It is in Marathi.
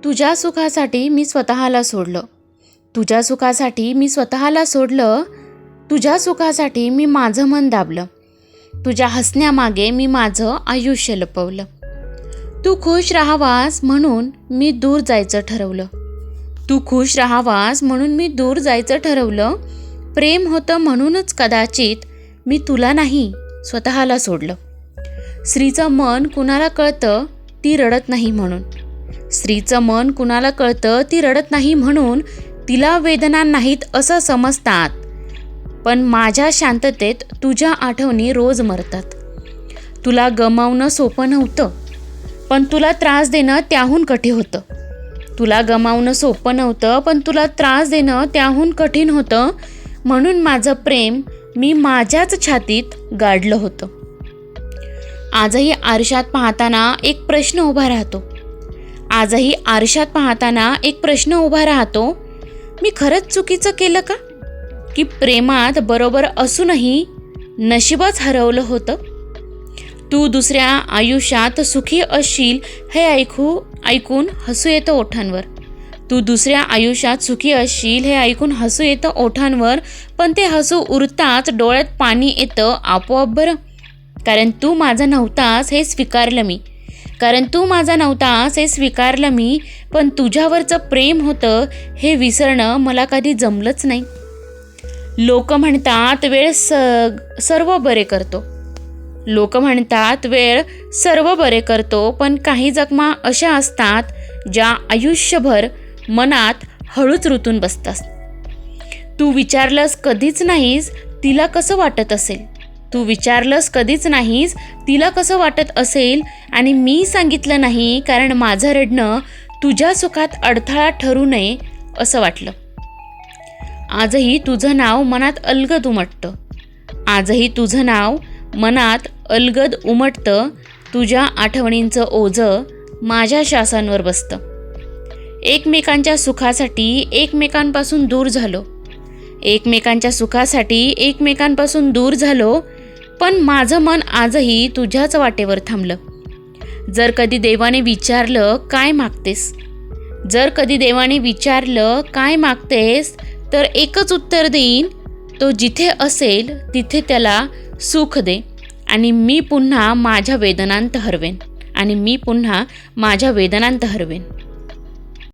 तुझ्या सुखासाठी मी स्वतःला सोडलं. तुझ्या सुखासाठी मी स्वतःला सोडलं. तुझ्या सुखासाठी मी माझं मन दाबलं. तुझ्या हसण्यामागे मी माझं आयुष्य लपवलं. तू खुश राहावास म्हणून मी दूर जायचं ठरवलं. तू खुश राहावास म्हणून मी दूर जायचं ठरवलं. प्रेम होतं म्हणूनच कदाचित मी तुला नाही स्वतःला सोडलं. स्त्रीचं मन कुणाला कळतं ती रडत नाही म्हणून. स्त्रीचं मन कुणाला कळतं ती रडत नाही म्हणून. तिला वेदना नाहीत असं समजतात, पण माझ्या शांततेत तुझ्या आठवणी रोज मरतात. तुला गमावणं सोपं नव्हतं, पण तुला त्रास देणं त्याहून कठीण होतं. तुला गमावणं सोपं नव्हतं, पण तुला त्रास देणं त्याहून कठीण होतं. म्हणून माझं प्रेम मी माझ्याच छातीत गाडलं होतं. आजही आरशात पाहताना एक प्रश्न उभा राहतो. आजही आरशात पाहताना एक प्रश्न उभा राहतो. मी खरंच चुकीचं केलं का? की प्रेमात बरोबर असूनही नशीबच हरवलं होतं? तू दुसऱ्या आयुष्यात सुखी असशील हे ऐकून हसू येतं ओठांवर. तू दुसऱ्या आयुष्यात सुखी असशील हे ऐकून हसू येतं ओठांवर, पण ते हसू उरताच डोळ्यात पाणी येतं आपोआप बरं. कारण तू माझा नव्हतास हे स्वीकारलं मी. कारण तू माझा नव्हतास हे स्वीकारलं मी. पण तुझ्यावरचं प्रेम होतं हे विसरणं मला कधी जमलंच नाही. लोक म्हणतात वेळ सर्व बरे करतो. लोक म्हणतात वेळ सर्व बरे करतो, पण काही जखमा अशा असतात ज्या आयुष्यभर मनात हळूच रुतून बसतात. तू विचारलंस कधीच नाहीस तिला कसं वाटत असेल. तू विचारलंस कधीच नाहीस तिला कसं वाटत असेल, आणि मी सांगितलं नाही कारण माझं रडणं तुझ्या सुखात अडथळा ठरू नये असं वाटलं. आजही तुझं नाव मनात अलगद उमटतं. आजही तुझं नाव मनात अलगद उमटतं. तुझ्या आठवणींचं ओझं माझ्या श्वासांवर बसतं. एकमेकांच्या सुखासाठी एकमेकांपासून दूर झालो. एकमेकांच्या सुखासाठी एकमेकांपासून दूर झालो, पण माझं मन आजही तुझ्याच वाटेवर थांबलं. जर कधी देवाने विचारलं काय मागतेस, जर कधी देवाने विचारलं काय मागतेस, तर एकच उत्तर देईन, तो जिथे असेल तिथे त्याला सुख दे, आणि मी पुन्हा माझ्या वेदनांत हरवेन.